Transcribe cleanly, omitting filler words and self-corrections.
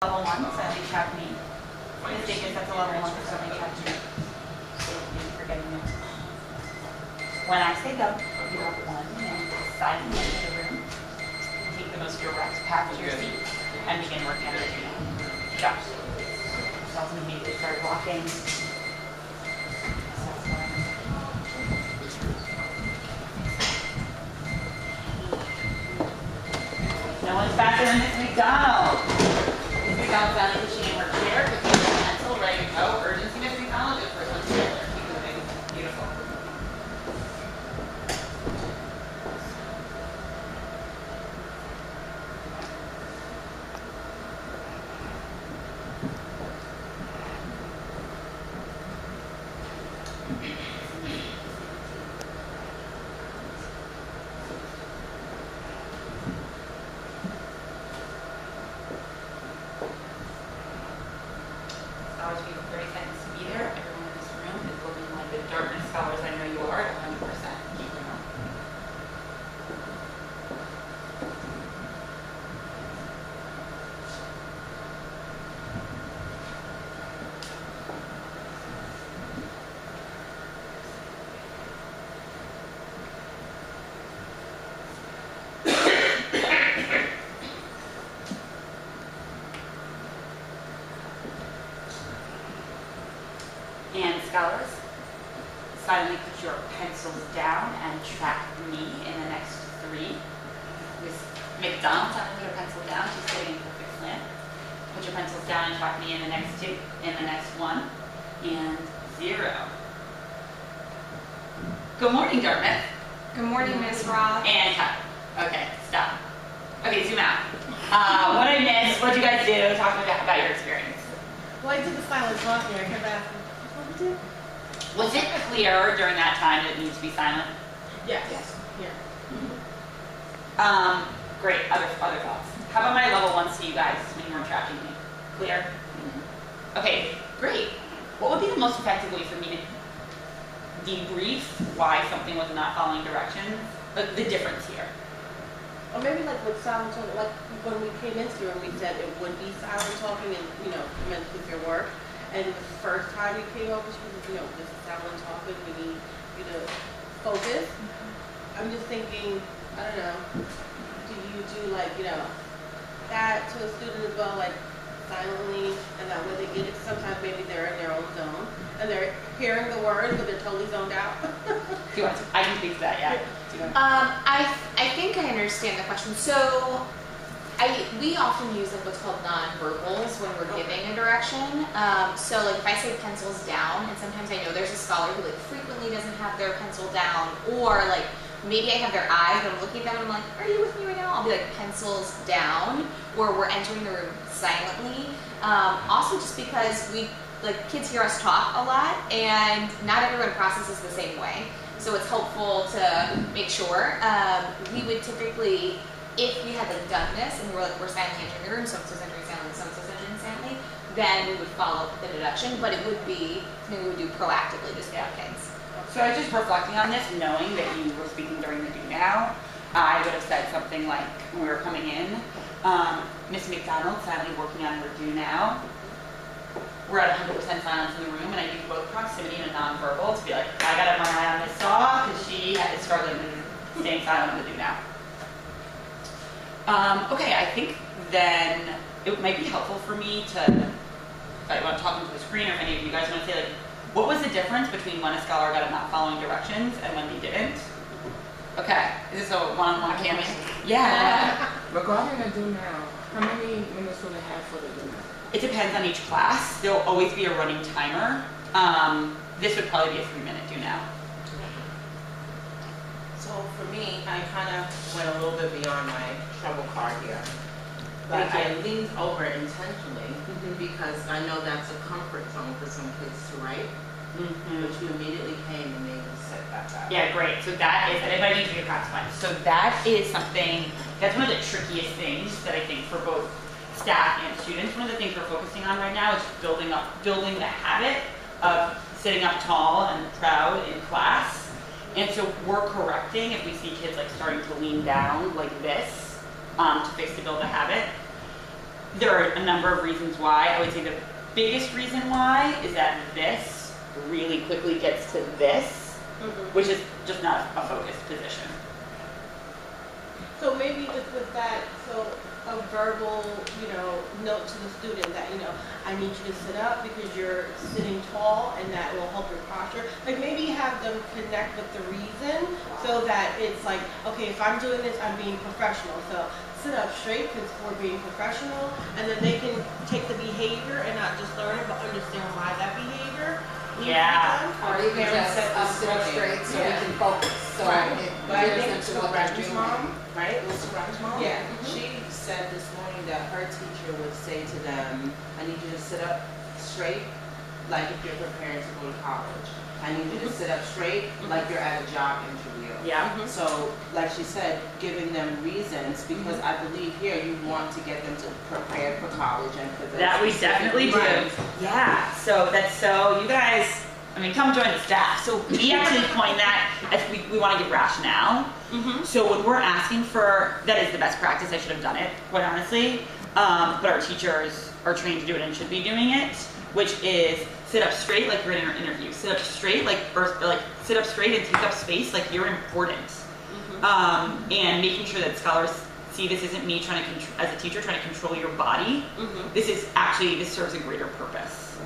Level 1, so they check me. Mistake is that's a level 1, so they check me. So thank you for getting it. When I say go, you have 1 and silently enter the room. Take the most direct path to your seat and begin working on it. Josh. Self immediately start walking. No one's faster than Miss McDonald. Miss McDonald's down pushing in her chair, picking up the pencil, ready to go. Urgency, Miss McDonald. Good first one together. Keep moving. Beautiful. Scholars, we have very excited to be there. Everyone in this room is looking like the Dartmouth scholars I know you are at 100%. Keep them up. And scholars, silently put your pencils down and track me in the next 3. Miss McDonald, silently put her pencil down. She's sitting in perfect slant. Put your pencils down and track me in the next 2, in the next 1, and 0. Good morning, Dartmouth. Good morning, Ms. Roth. And cut. Okay, stop. Okay, zoom out. What I missed, what'd you guys do? Talk about your experience. Well, I did the silent talking. I kept asking, what did we do? Was it clear during that time that it needs to be silent? Yes. Yeah. Great. Other thoughts? How about my level 1 C, you guys, when you weren't tracking me? Clear? Okay, great. What would be the most effective way for me to debrief why something was not following directions? Like the difference here. Or maybe like with silent talking, like when we came into your room, we said it would be silent talking and, meant with your work. And the first time you came over, she was, this is silent talking, we need you to focus. I'm just thinking, I don't know, do you do that to a student as well, like silently, and that way they get it? Sometimes maybe they're in their own zone and they're hearing the words, but they're totally zoned out. Do you want to? I can speak to that, yeah. Do you want to? I think I understand the question. So, we often use what's called non-verbals when we're giving a direction. So like if I say pencils down, and sometimes I know there's a scholar who frequently doesn't have their pencil down, or maybe I have their eyes, but I'm looking at them and I'm like, are you with me right now? I'll be like, pencils down, or we're entering the room silently. Also just because kids hear us talk a lot, and not everyone processes the same way. So it's helpful to make sure. We would typically, if we had done this and we're silently entering the room, so-and-so's entering silently, so-and-so's entering silently, then we would follow up with the deduction, but it would be something we would do proactively just for kids. So I was just reflecting on this, knowing that you were speaking during the do now. I would have said something like, when we were coming in, Miss McDonald silently working on her do now. We're at 100% silence in the room, and I use both proximity and a nonverbal to be like, I gotta have my eye on Miss Saw, because she is struggling with staying silent in the do now. Okay, I think then it might be helpful for me to, if I want to talk into the screen, or if any of you guys want to say, what was the difference between when a scholar got it not following directions and when they didn't? Okay, is this a one-on-one Canvas? Yeah. Regarding the do now, how many minutes will they have for the do now? It depends on each class. There'll always be a running timer. This would probably be a 3-minute do now. So for me, I kind of went a little bit beyond my trouble card here. But I leaned over intentionally because I know that's a comfort zone for some kids to write. But you immediately came and made me set that back. Yeah, great. So that is, and if I need to be a practice one. So that is something, that's one of the trickiest things that I think for both staff and students. One of the things we're focusing on right now is building the habit of sitting up tall and proud in class. And so we're correcting if we see kids starting to lean down like this to build a habit. there are a number of reasons why. I would say the biggest reason why is that this really quickly gets to this, which is just not a focused position. So maybe just with that, so a verbal, note to the student that, I need you to sit up because you're sitting tall and that will help your posture. Like maybe have them connect with the reason so that it's like, okay, if I'm doing this, I'm being professional. So sit up straight because we're being professional, and then they can take the behavior and not just learn it, but understand why that behavior needs Yeah. to be done. Or even Parents just set the sit up story. straight so Yeah. we can focus, so Right. it But I gears think into to what they're Ren's doing. mom, right? It was to Ren's mom? Yeah. She said this morning that her teacher would say to them, I need you to sit up straight like if you're preparing to go to college. I need you to sit up straight like you're at a job interview. Yeah. So, like she said, giving them reasons, because I believe here you want to get them to prepare for college and for the That we definitely do. Right. Yeah, so you guys, come join the staff. So we actually coined that as we want to give rationale. So when we're asking for, that is the best practice, I should have done it, quite honestly. But our teachers are trained to do it and should be doing it, which is sit up straight like you're in an interview. Sit up straight or sit up straight and take up space like you're important. And making sure that scholars see this isn't me trying to, as a teacher, trying to control your body. This serves a greater purpose.